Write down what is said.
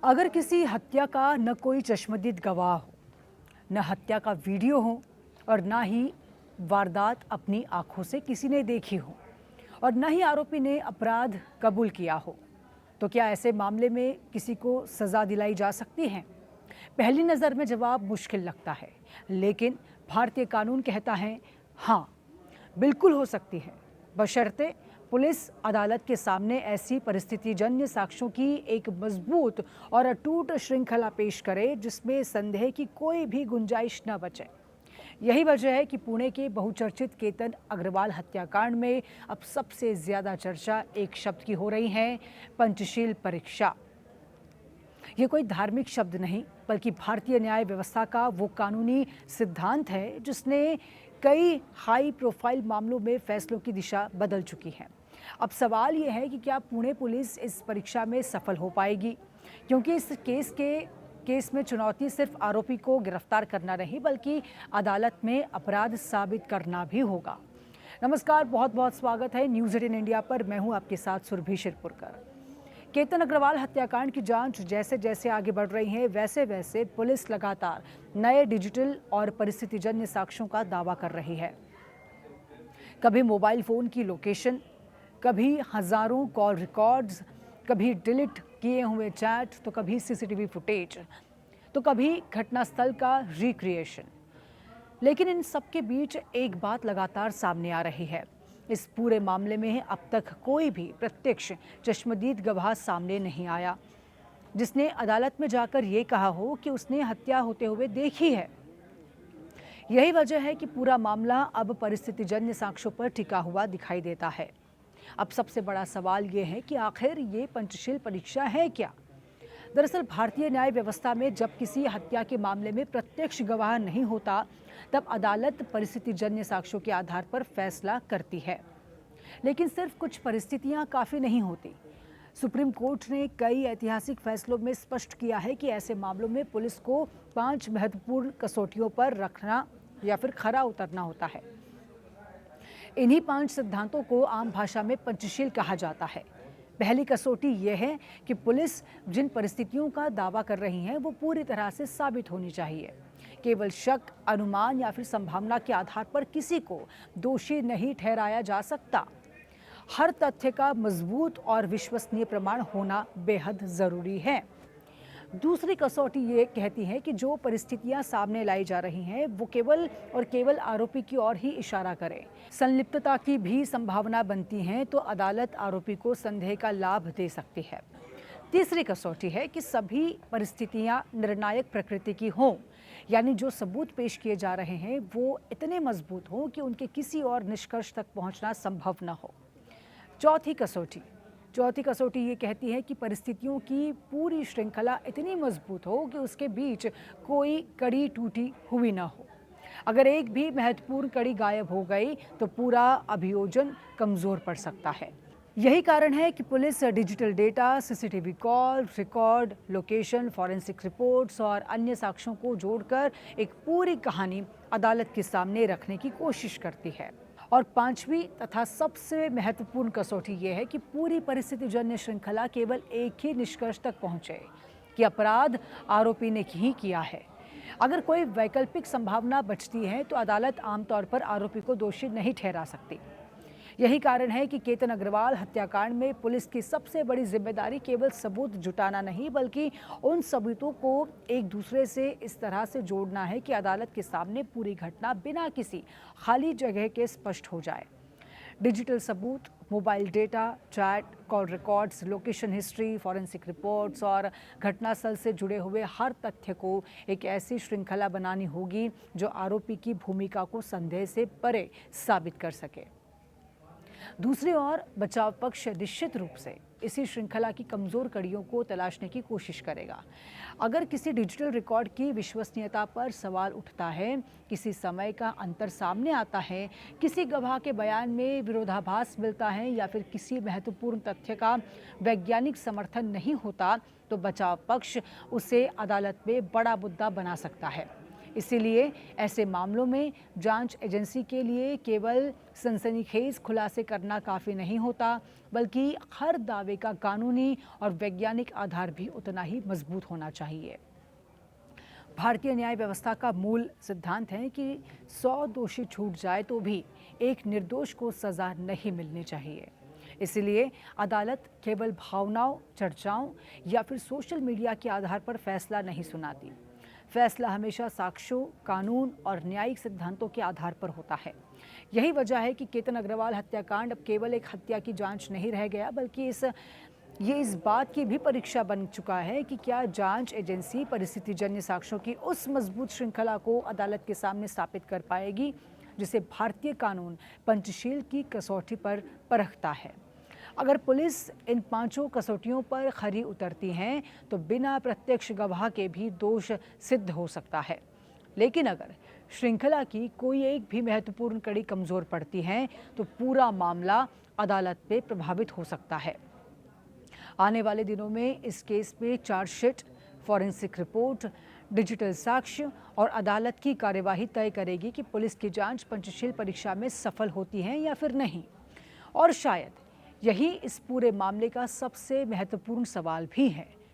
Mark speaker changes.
Speaker 1: अगर किसी हत्या का न कोई चश्मदीद गवाह हो, न हत्या का वीडियो हो और न ही वारदात अपनी आंखों से किसी ने देखी हो और न ही आरोपी ने अपराध कबूल किया हो, तो क्या ऐसे मामले में किसी को सज़ा दिलाई जा सकती है? पहली नज़र में जवाब मुश्किल लगता है, लेकिन भारतीय कानून कहता है हाँ, बिल्कुल हो सकती है, बशर्ते पुलिस अदालत के सामने ऐसी परिस्थितिजन्य साक्ष्यों की एक मजबूत और अटूट श्रृंखला पेश करे जिसमें संदेह की कोई भी गुंजाइश न बचे। यही वजह है कि पुणे के बहुचर्चित केतन अग्रवाल हत्याकांड में अब सबसे ज्यादा चर्चा एक शब्द की हो रही है, पंचशील परीक्षा। ये कोई धार्मिक शब्द नहीं, बल्कि भारतीय न्याय व्यवस्था का वो कानूनी सिद्धांत है जिसने कई हाई प्रोफाइल मामलों में फैसलों की दिशा बदल चुकी है। अब सवाल ये है कि क्या पुणे पुलिस इस परीक्षा में सफल हो पाएगी, क्योंकि इस केस में चुनौती सिर्फ आरोपी को गिरफ्तार करना नहीं, बल्कि अदालत में अपराध साबित करना भी होगा। नमस्कार, बहुत बहुत स्वागत है न्यूज़ 18 इंडिया पर। मैं हूं आपके साथ सुरभि शिरपुरकर। केतन अग्रवाल हत्याकांड की जांच जैसे जैसे आगे बढ़ रही है, वैसे वैसे पुलिस लगातार नए डिजिटल और परिस्थितिजन्य साक्ष्यों का दावा कर रही है। कभी मोबाइल फोन की लोकेशन, कभी हजारों कॉल रिकॉर्ड्स, कभी डिलीट किए हुए चैट, तो कभी सीसीटीवी फुटेज, तो कभी घटनास्थल का रिक्रिएशन। लेकिन इन सब के बीच एक बात लगातार सामने आ रही है, इस पूरे मामले में अब तक कोई भी प्रत्यक्ष चश्मदीद गवाह सामने नहीं आया जिसने अदालत में जाकर ये कहा हो कि उसने हत्या होते हुए देखी है। यही वजह है कि पूरा मामला अब परिस्थितिजन्य साक्ष्यों पर टिका हुआ दिखाई देता है। अब सबसे बड़ा सवाल ये है कि आखिर ये पंचशील परीक्षा है क्या? दरअसल भारतीय न्याय व्यवस्था में जब किसी हत्या के मामले में प्रत्यक्ष गवाह नहीं होता, तब अदालत परिस्थितिजन्य साक्ष्यों के आधार पर फैसला करती है। लेकिन सिर्फ कुछ परिस्थितियां काफ़ी नहीं होती। सुप्रीम कोर्ट ने कई ऐतिहासिक फैसलों में स्पष्ट किया है कि ऐसे मामलों में पुलिस को 5 महत्वपूर्ण कसौटियों पर रखना या फिर खरा उतरना होता है। इन्हीं 5 सिद्धांतों को आम भाषा में पंचशील कहा जाता है। पहली कसौटी यह है कि पुलिस जिन परिस्थितियों का दावा कर रही है वो पूरी तरह से साबित होनी चाहिए। केवल शक, अनुमान या फिर संभावना के आधार पर किसी को दोषी नहीं ठहराया जा सकता। हर तथ्य का मजबूत और विश्वसनीय प्रमाण होना बेहद जरूरी है। दूसरी कसौटी ये कहती है कि जो परिस्थितियां सामने लाई जा रही हैं वो केवल आरोपी की ओर ही इशारा करें। संलिप्तता की भी संभावना बनती है तो अदालत आरोपी को संदेह का लाभ दे सकती है। तीसरी कसौटी है कि सभी परिस्थितियां निर्णायक प्रकृति की हों, यानी जो सबूत पेश किए जा रहे हैं वो इतने मजबूत हों कि उनके किसी और निष्कर्ष तक पहुंचना संभव न हो। चौथी कसौटी ये कहती है कि परिस्थितियों की पूरी श्रृंखला इतनी मजबूत हो कि उसके बीच कोई कड़ी टूटी हुई ना हो। अगर एक भी महत्वपूर्ण कड़ी गायब हो गई तो पूरा अभियोजन कमजोर पड़ सकता है। यही कारण है कि police digital data, CCTV call record, location, forensic reports और अन्य साक्ष्यों को जोड़कर एक पूरी कहानी अदालत के सामने रखने की कोशिश करती है। और पांचवी तथा सबसे महत्वपूर्ण कसौटी यह है कि पूरी परिस्थितिजन्य श्रृंखला केवल एक ही निष्कर्ष तक पहुंचे कि अपराध आरोपी ने ही किया है। अगर कोई वैकल्पिक संभावना बचती है तो अदालत आमतौर पर आरोपी को दोषी नहीं ठहरा सकती। यही कारण है कि केतन अग्रवाल हत्याकांड में पुलिस की सबसे बड़ी जिम्मेदारी केवल सबूत जुटाना नहीं, बल्कि उन सबूतों को एक दूसरे से इस तरह से जोड़ना है कि अदालत के सामने पूरी घटना बिना किसी खाली जगह के स्पष्ट हो जाए। डिजिटल सबूत, mobile data, chat, call records, location history, forensic reports और घटनास्थल से जुड़े हुए हर तथ्य को एक ऐसी श्रृंखला बनानी होगी जो आरोपी की भूमिका को संदेह से परे साबित कर सके। दूसरी ओर बचाव पक्ष निश्चित रूप से इसी श्रृंखला की कमजोर कड़ियों को तलाशने की कोशिश करेगा। अगर किसी डिजिटल रिकॉर्ड की विश्वसनीयता पर सवाल उठता है, किसी समय का अंतर सामने आता है, किसी गवाह के बयान में विरोधाभास मिलता है या फिर किसी महत्वपूर्ण तथ्य का वैज्ञानिक समर्थन नहीं होता, तो बचाव पक्ष उसे अदालत में बड़ा मुद्दा बना सकता है। इसीलिए ऐसे मामलों में जांच एजेंसी के लिए केवल सनसनीखेज खुलासे करना काफ़ी नहीं होता, बल्कि हर दावे का कानूनी और वैज्ञानिक आधार भी उतना ही मजबूत होना चाहिए। भारतीय न्याय व्यवस्था का मूल सिद्धांत है कि 100 दोषी छूट जाए तो भी एक निर्दोष को सजा नहीं मिलनी चाहिए। इसलिए अदालत केवल भावनाओं, चर्चाओं या फिर सोशल मीडिया के आधार पर फैसला नहीं सुनाती। फैसला हमेशा साक्ष्यों, कानून और न्यायिक सिद्धांतों के आधार पर होता है। यही वजह है कि केतन अग्रवाल हत्याकांड अब केवल एक हत्या की जांच नहीं रह गया, बल्कि ये इस बात की भी परीक्षा बन चुका है कि क्या जांच एजेंसी परिस्थितिजन्य साक्ष्यों की उस मजबूत श्रृंखला को अदालत के सामने स्थापित कर पाएगी जिसे भारतीय कानून पंचशील की कसौटी पर परखता है। अगर पुलिस इन 5 कसौटियों पर खरी उतरती है तो बिना प्रत्यक्ष गवाह के भी दोष सिद्ध हो सकता है। लेकिन अगर श्रृंखला की कोई एक भी महत्वपूर्ण कड़ी कमजोर पड़ती है तो पूरा मामला अदालत पे प्रभावित हो सकता है। आने वाले दिनों में इस केस में चार्जशीट, फॉरेंसिक रिपोर्ट, डिजिटल साक्ष्य और अदालत की कार्यवाही तय करेगी कि पुलिस की जांच पंचशील परीक्षा में सफल होती है या फिर नहीं। और शायद यही इस पूरे मामले का सबसे महत्वपूर्ण सवाल भी है